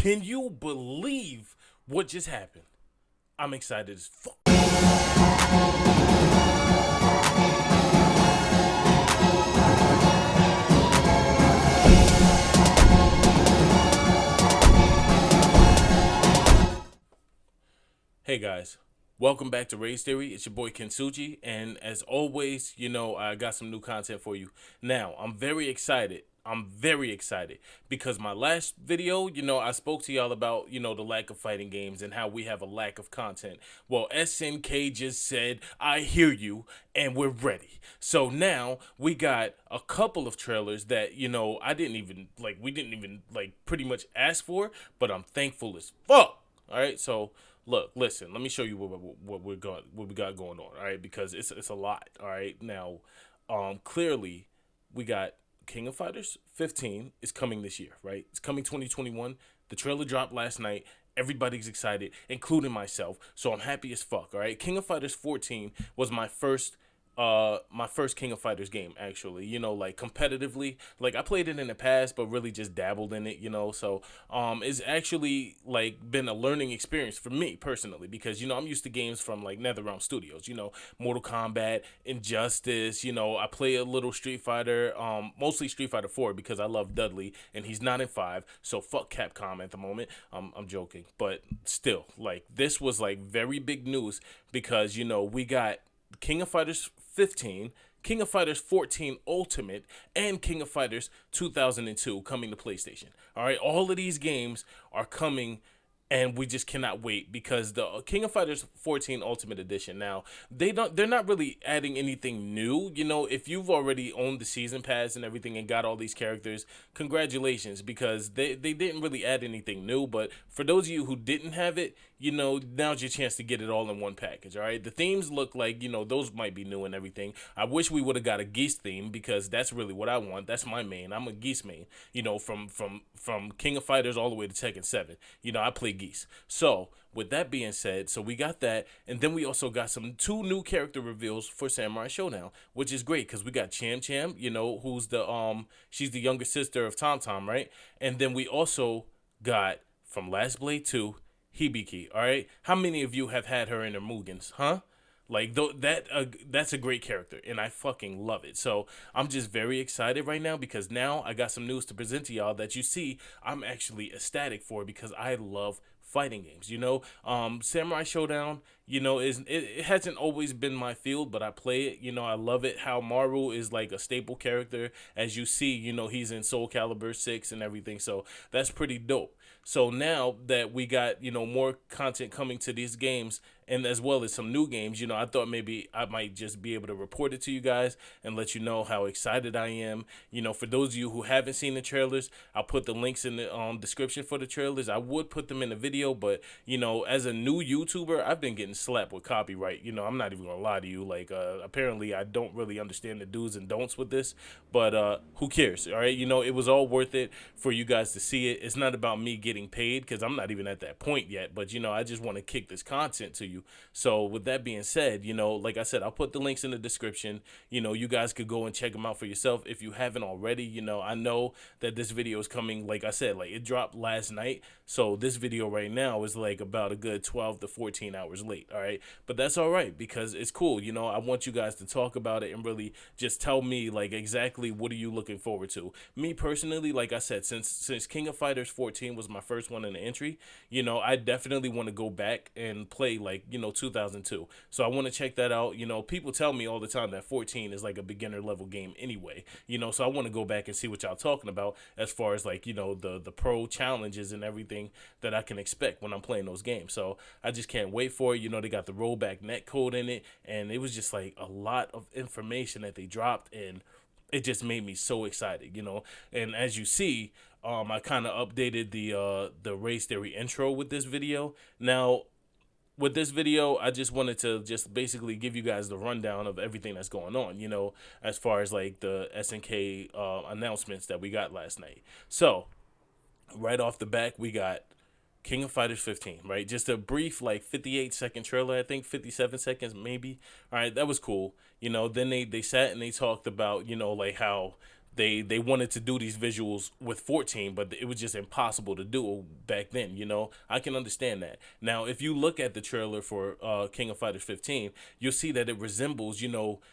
Can you believe what just happened? I'm excited as fuck. Hey guys, welcome back to Raise Theory. It's your boy Kensuji, and as always, I got some new content for you. Now, I'm very excited. Because my last video, I spoke to y'all about, the lack of fighting games and how we have a lack of content. Well, SNK just said, I hear you, and we're ready. So now we got a couple of trailers that, I didn't even, we didn't even, pretty much ask for, but I'm thankful as fuck. All right, so look, listen. Let me show you what we got going on. All right, because it's a lot. All right, now, clearly, we got King of Fighters 15 is coming this year. Right, it's coming 2021. The trailer dropped last night. Everybody's excited, including myself. So I'm happy as fuck. All right, King of Fighters 14 was my first King of Fighters game, actually, competitively. I played it in the past, but really just dabbled in it, so it's actually been a learning experience for me personally, because I'm used to games from NetherRealm Studios, Mortal Kombat, Injustice. I play a little Street Fighter, mostly Street Fighter 4, because I love Dudley and he's not in 5, so fuck Capcom at the moment. I'm joking, but still, this was very big news, because we got King of Fighters 15, King of Fighters 14 Ultimate, and King of Fighters 2002 coming to PlayStation. All right, all of these games are coming, and we just cannot wait, because the King of Fighters 14 Ultimate Edition, now they're not really adding anything new. If you've already owned the season pass and everything and got all these characters, congratulations, because they didn't really add anything new. But for those of you who didn't have it, now's your chance to get it all in one package. All right, the themes look like, those might be new and everything. I wish we would have got a Geese theme, because that's really what I want. That's my main. I'm a Geese main, from King of Fighters all the way to Tekken 7. I play Geese. So with that being said, so we got that, and then we also got two new character reveals for Samurai Showdown, which is great, because we got Cham Cham, who's she's the younger sister of Tom Tom, right? And then we also got, from Last Blade 2, Hibiki. All right, how many of you have had her in their Mugans, huh? That's a great character, and I fucking love it. So I'm just very excited right now, because now I got some news to present to y'all that I'm actually ecstatic for, because I love fighting games. Samurai Showdown, it hasn't always been my field, but I play it. I love it how Maru is a staple character. As you see, he's in Soul Calibur 6 and everything, so that's pretty dope. So now that we got, more content coming to these games, and as well as some new games, I thought maybe I might just be able to report it to you guys and let you know how excited I am. For those of you who haven't seen the trailers, I'll put the links in the description for the trailers. I would put them in the video, but, as a new YouTuber, I've been getting slapped with copyright. I'm not even going to lie to you. Apparently I don't really understand the do's and don'ts with this, but who cares, all right? It was all worth it for you guys to see it. It's not about me getting paid, because I'm not even at that point yet, but, I just want to kick this content to you. So with that being said, like I said, I'll put the links in the description. You guys could go and check them out for yourself if you haven't already. I know that this video is coming, like I said, it dropped last night. So this video right now is about a good 12 to 14 hours late. All right, but that's all right, because it's cool. I want you guys to talk about it and really just tell me exactly what are you looking forward to. Me personally, like I said, since King of Fighters 14 was my first one in the entry, I definitely want to go back and play 2002. So I want to check that out. People tell me all the time that 14 is a beginner level game anyway. So I want to go back and see what y'all talking about as far as the pro challenges and everything that I can expect when I'm playing those games. So I just can't wait for it. They got the rollback netcode in it, and it was just a lot of information that they dropped, and it just made me so excited. And as you see, I kind of updated the Race Theory intro with this video. Now, with this video, I just wanted to just basically give you guys the rundown of everything that's going on, as far as the SNK announcements that we got last night. So right off the back, we got King of Fighters 15, right? Just a brief 58-second trailer, I think 57 seconds maybe. All right, that was cool. Then they sat and they talked about, how they wanted to do these visuals with 14, but it was just impossible to do back then. I can understand that. Now, if you look at the trailer for King of Fighters 15, you'll see that it resembles,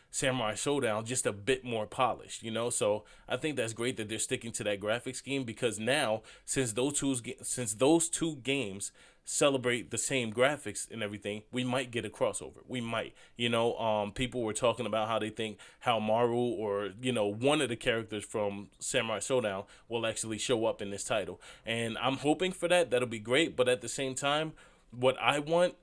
Samurai Showdown, just a bit more polished. So I think that's great that they're sticking to that graphic scheme, because now, since those two games celebrate the same graphics and everything, we might get a crossover. We might. People were talking about how they think how Maru, or one of the characters from Samurai Showdown, will actually show up in this title. And I'm hoping for that. That'll be great. But at the same time, what I want,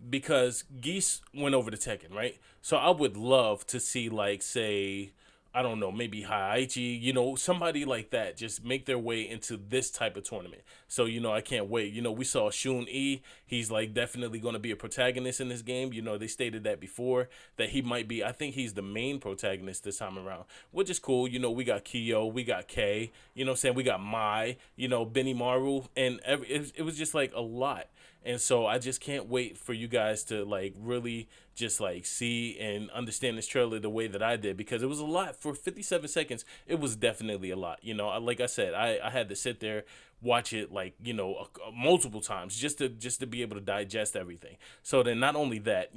because Geese went over to Tekken, right? So I would love to see, like, say, I don't know, maybe Haichi, somebody like that, just make their way into this type of tournament. So, I can't wait. We saw Shun E. He's like definitely going to be a protagonist in this game. They stated that before, that he might be, I think he's the main protagonist this time around, which is cool. We got Kyo, we got Kay, I'm saying? We got Mai, Benny Maru, and it was just like a lot. And so I just can't wait for you guys to like really just like see and understand this trailer the way that I did, because it was a lot for 57 seconds. It was definitely a lot. Like I said, I had to sit there, watch it like multiple times just to be able to digest everything. So then not only that,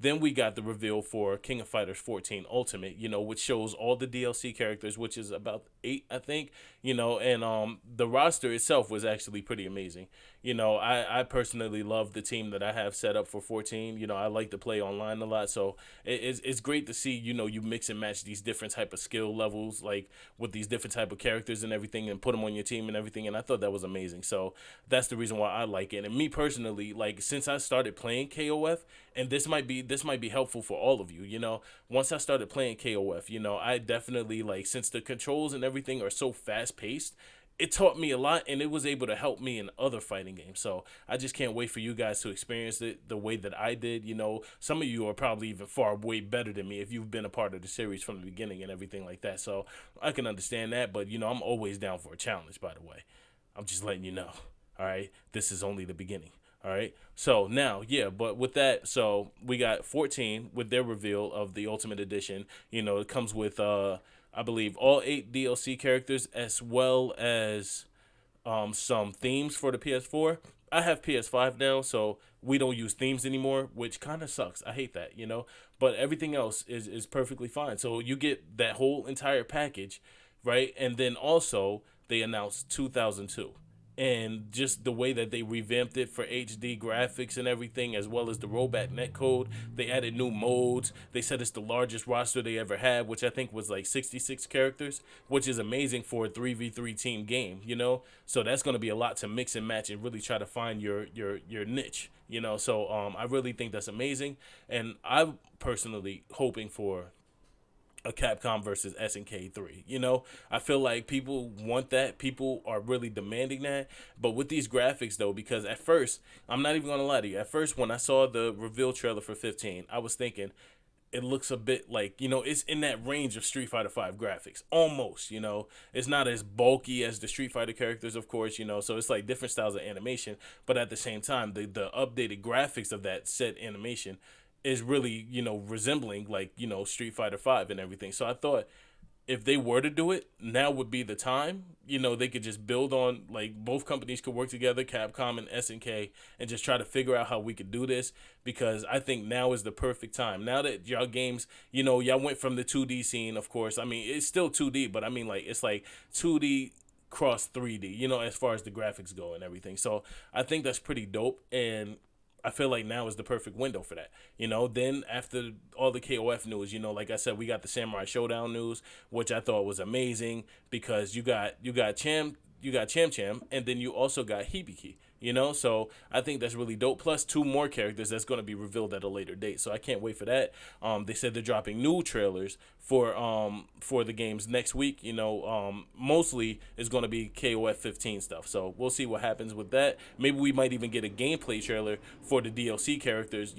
then we got the reveal for King of Fighters 14 Ultimate, which shows all the DLC characters, which is about 8, I think. And the roster itself was actually pretty amazing. I personally love the team that I have set up for 14. I like to play online a lot, so it's great to see, you mix and match these different type of skill levels, like with these different type of characters and everything, and put them on your team and everything. And I thought that was amazing. So that's the reason why I like it. And me personally, like, since I started playing KOF, and this might be helpful for all of you, once I started playing KOF, I definitely, like, since the controls and everything are so fast paced, it taught me a lot, and it was able to help me in other fighting games. So I just can't wait for you guys to experience it the way that I did. Some of you are probably even far way better than me if you've been a part of the series from the beginning and everything like that. So I can understand that, but I'm always down for a challenge, by the way. I'm just letting you know. All right, this is only the beginning. All right, so now, yeah, but with that, so we got 14 with their reveal of the Ultimate Edition. It comes with I believe all 8 DLC characters, as well as some themes for the PS4. I have PS5 now, so we don't use themes anymore, which kind of sucks. I hate that, But everything else is perfectly fine. So you get that whole entire package, right? And then also they announced 2002. And just the way that they revamped it for HD graphics and everything, as well as the rollback netcode. They added new modes. They said it's the largest roster they ever had, which I think was like 66 characters, which is amazing for a 3v3 team game, So that's going to be a lot to mix and match and really try to find your niche, So I really think that's amazing. And I'm personally hoping for a Capcom versus SNK 3. I feel like people want that. People are really demanding that. But with these graphics, though, because at first, I'm not even going to lie to you. At first, when I saw the reveal trailer for 15, I was thinking, it looks a bit like, it's in that range of Street Fighter 5 graphics. Almost, It's not as bulky as the Street Fighter characters, of course, So it's like different styles of animation. But at the same time, the updated graphics of that said animation is really, resembling like, Street Fighter 5 and everything. So I thought if they were to do it, now would be the time. They could just build on, like, both companies could work together, Capcom and SNK, and just try to figure out how we could do this, because I think now is the perfect time. Now that y'all games, y'all went from the 2D scene, of course. I mean, it's still 2D, but I mean, like, it's like 2D cross 3D, as far as the graphics go and everything. So I think that's pretty dope, and I feel like now is the perfect window for that. Then after all the KOF news, like I said, we got the Samurai Showdown news, which I thought was amazing, because you got Cham, and then you also got Hibiki. So I think that's really dope. Plus 2 more characters that's going to be revealed at a later date. So I can't wait for that. They said they're dropping new trailers for the games next week. Mostly it's going to be KOF 15 stuff. So we'll see what happens with that. Maybe we might even get a gameplay trailer for the DLC characters.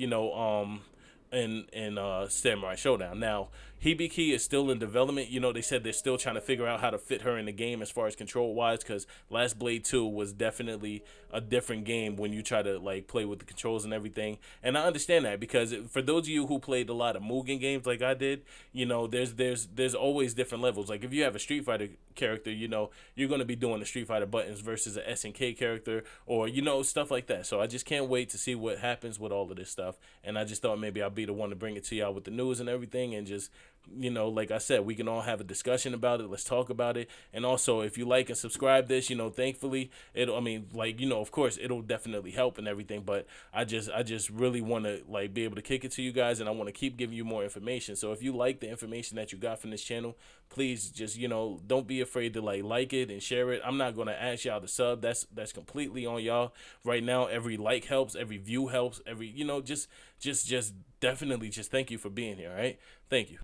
in Samurai Showdown. Now, Hibiki is still in development. You know, they said they're still trying to figure out how to fit her in the game as far as control wise, because Last Blade 2 was definitely a different game when you try to like play with the controls and everything. And I understand that, because for those of you who played a lot of Mugen games like I did, you know, there's always different levels. Like if you have a Street Fighter character, you know, you're going to be doing the Street Fighter buttons versus a SNK character, or you know, stuff like that. So I just can't wait to see what happens with all of this stuff. And I just thought maybe I'll be the one to bring it to y'all with the news and everything, and just, you know, like I said, we can all have a discussion about it. Let's talk about it. And also, if you like and subscribe this, you know, thankfully it'll, I mean, like, you know, of course it'll definitely help and everything, but I just really want to like be able to kick it to you guys, and I want to keep giving you more information. So if you like the information that you got from this channel, please just, you know, don't be afraid to like it and share it. I'm not going to ask y'all to sub. That's completely on y'all right now. Every like helps, every view helps, every, you know, just definitely just thank you for being here. All right, thank you.